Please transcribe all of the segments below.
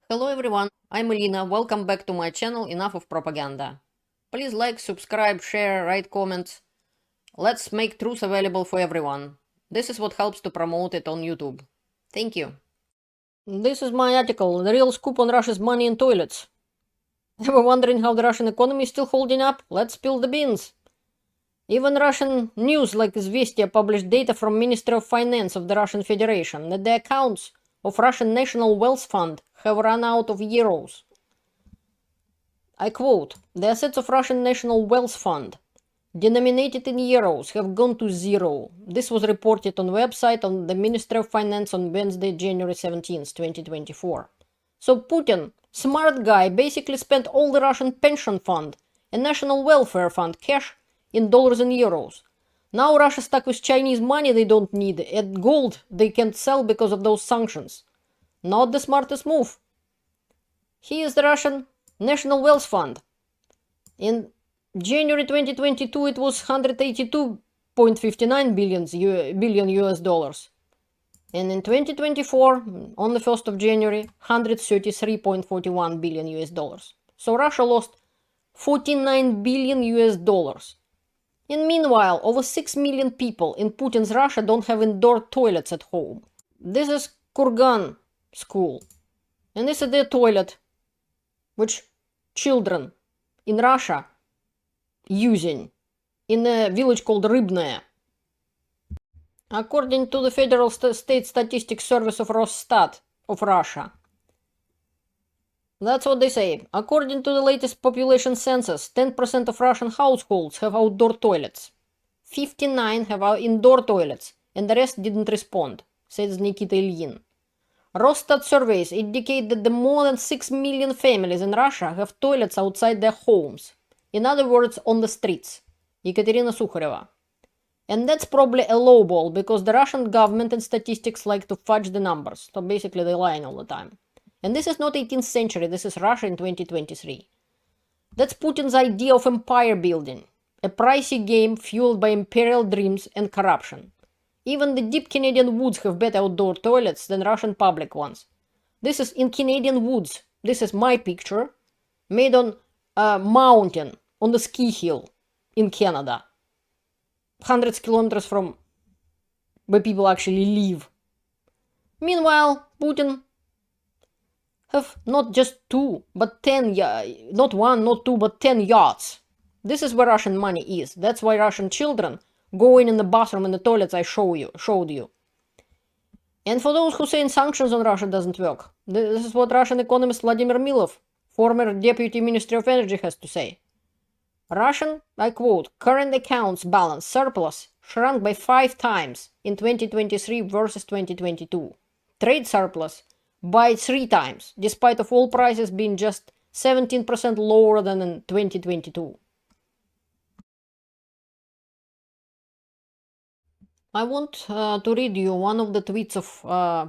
Hello everyone, I'm Elena, welcome back to my channel Enough of Propaganda. Please like, subscribe, share, write comments. Let's make truth available for everyone. This is what helps to promote it on YouTube. Thank you. This is my article, The Real Scoop on Russia's Money in Toilets. Ever wondering how the Russian economy is still holding up? Let's spill the beans. Even Russian news like Izvestia published data from Ministry of Finance of the Russian Federation that the accounts of Russian National Wealth Fund have run out of euros. I quote, "The assets of Russian National Wealth Fund, denominated in euros, have gone to zero." This was reported on the website on the Ministry of Finance on Wednesday, January 17th, 2024. So Putin, smart guy, basically spent all the Russian pension fund and national welfare fund cash in dollars and euros. Now Russia stuck with Chinese money they don't need and gold they can't sell because of those sanctions. Not the smartest move. Here is the Russian National Wealth Fund. In January 2022 it was 182.59 billion US dollars. And in 2024, on the 1st of January, 133.41 billion US dollars. So Russia lost 49 billion US dollars. And meanwhile, over 6 million people in Putin's Russia don't have indoor toilets at home. This is Kurgan school. And this is their toilet, which children in Russia using in a village called Rybnaya. According to the Federal State Statistics Service of Rosstat of Russia, that's what they say. According to the latest population census, 10% of Russian households have outdoor toilets. 59 have indoor toilets, and the rest didn't respond, says Nikita Ilyin. Rosstat surveys indicate that the more than 6 million families in Russia have toilets outside their homes. In other words, on the streets. Ekaterina Sukhareva. And that's probably a lowball, because the Russian government and statistics like to fudge the numbers. So basically they're lying all the time. And this is not 18th century, this is Russia in 2023. That's Putin's idea of empire building, a pricey game fueled by imperial dreams and corruption. Even the deep Canadian woods have better outdoor toilets than Russian public ones. This is in Canadian woods. This is my picture, made on a mountain, on the ski hill in Canada. Hundreds of kilometers from where people actually live. Meanwhile, Putin have not just two, but 10, not one, not two, but 10 yachts. This is where Russian money is. That's why Russian children go in the bathroom and the toilets I showed you. And for those who say sanctions on Russia doesn't work, this is what Russian economist Vladimir Milov, former deputy minister of energy, has to say. Russian, I quote, current accounts balance surplus shrunk by 5 times in 2023 versus 2022. Trade surplus by 3 times, despite of oil prices being just 17% lower than in 2022. I want to read you one of the tweets of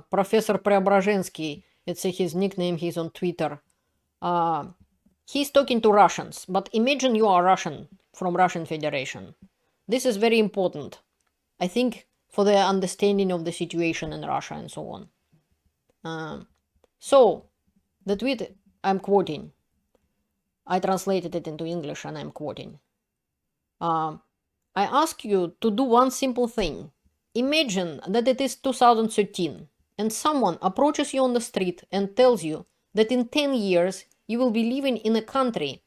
Professor Preobrazhensky. It's his nickname, he's on Twitter. He's talking to Russians, but imagine you are Russian from Russian Federation. This is very important, I think, for the understanding of the situation in Russia and so on. So, the tweet I'm quoting, I translated it into English and I'm quoting. I ask you to do one simple thing. Imagine that it is 2013 and someone approaches you on the street and tells you that in 10 years you will be living in a country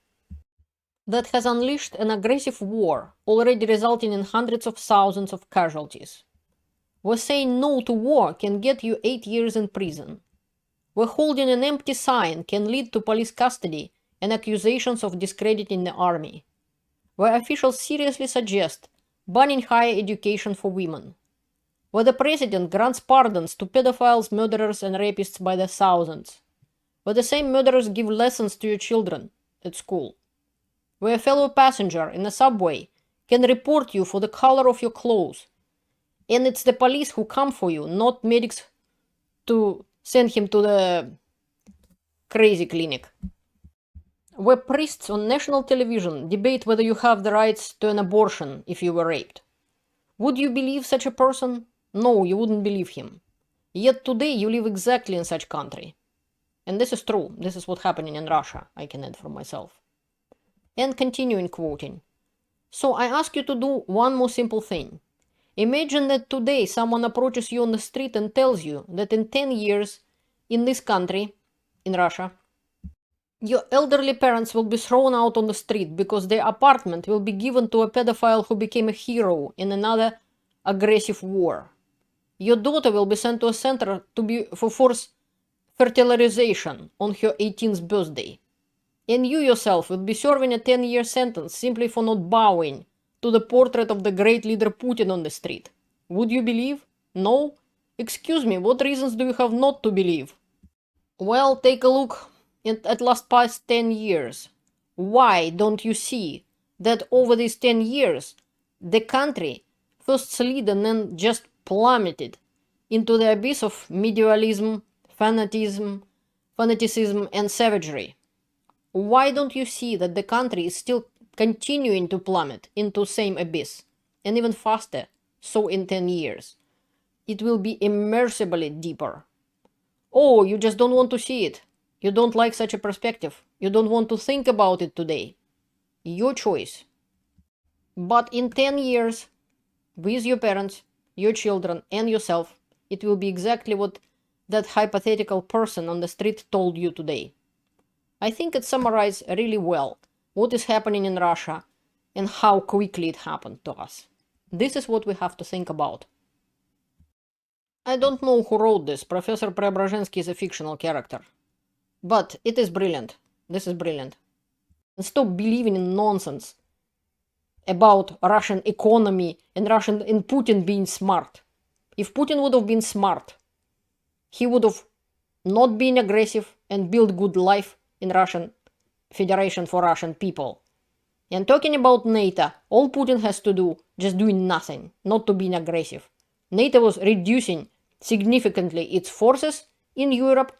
that has unleashed an aggressive war, already resulting in hundreds of thousands of casualties. Where saying no to war can get you 8 years in prison. Where holding an empty sign can lead to police custody and accusations of discrediting the army. Where officials seriously suggest banning higher education for women. Where the president grants pardons to pedophiles, murderers, and rapists by the thousands. Where the same murderers give lessons to your children at school. Where a fellow passenger in a subway can report you for the color of your clothes. And it's the police who come for you, not medics to send him to the crazy clinic. Where priests on national television debate whether you have the rights to an abortion if you were raped. Would you believe such a person? No, you wouldn't believe him. Yet today you live exactly in such country. And this is true. This is what's happening in Russia, I can add from myself. And continuing quoting. So I ask you to do one more simple thing. Imagine that today someone approaches you on the street and tells you that in 10 years in this country, in Russia, your elderly parents will be thrown out on the street because their apartment will be given to a pedophile who became a hero in another aggressive war. Your daughter will be sent to a center for forced fertilization on her 18th birthday. And you yourself will be serving a 10-year sentence simply for not bowing to the portrait of the great leader Putin on the street. Would you believe? No? Excuse me, what reasons do you have not to believe? Well, take a look at last past 10 years. Why don't you see that over these 10 years, the country first slid and then just plummeted into the abyss of medievalism, fanaticism, and savagery? Why don't you see that the country is still continuing to plummet into same abyss, and even faster, so in 10 years? It will be immeasurably deeper. Oh, you just don't want to see it. You don't like such a perspective. You don't want to think about it today. Your choice. But in 10 years, with your parents, your children, and yourself, it will be exactly what that hypothetical person on the street told you today. I think it summarizes really well what is happening in Russia and how quickly it happened to us. This is what we have to think about. I don't know who wrote this. Professor Preobrazhensky is a fictional character. But it is brilliant. This is brilliant. And stop believing in nonsense about Russian economy and Putin being smart. If Putin would have been smart, he would have not been aggressive and built good life in Russian Federation for Russian people. And talking about NATO, all Putin has to do, just doing nothing, not to be aggressive. NATO was reducing significantly its forces in Europe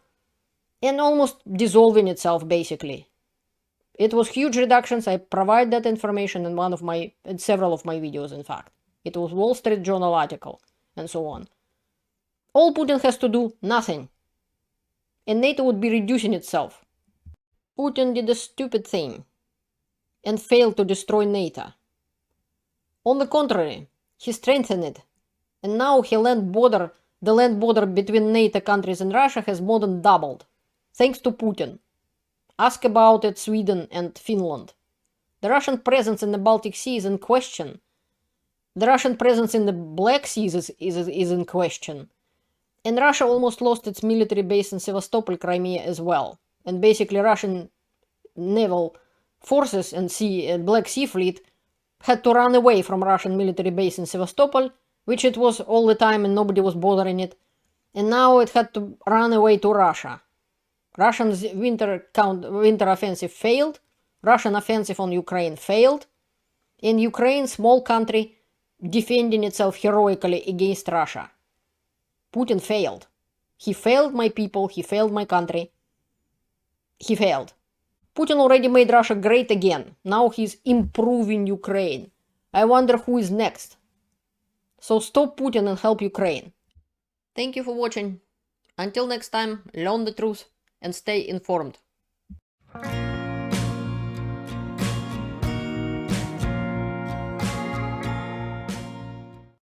and almost dissolving itself, basically. It was huge reductions. I provide that information in several of my videos, in fact. It was Wall Street Journal article, and so on. All Putin has to do, nothing. And NATO would be reducing itself. Putin did a stupid thing and failed to destroy NATO. On the contrary, he strengthened it. And now the land border between NATO countries and Russia has more than doubled. Thanks to Putin. Ask about it, Sweden and Finland. The Russian presence in the Baltic Sea is in question. The Russian presence in the Black Sea is in question. And Russia almost lost its military base in Sevastopol, Crimea as well. And basically Russian naval forces and Black Sea fleet had to run away from Russian military base in Sevastopol, which it was all the time and nobody was bothering it. And now it had to run away to Russia. Russia's winter offensive failed. Russian offensive on Ukraine failed. And Ukraine, small country, defending itself heroically against Russia. Putin failed. He failed my people. He failed my country. He failed. Putin already made Russia great again. Now he's improving Ukraine. I wonder who is next. So stop Putin and help Ukraine. Thank you for watching. Until next time, learn the truth and stay informed.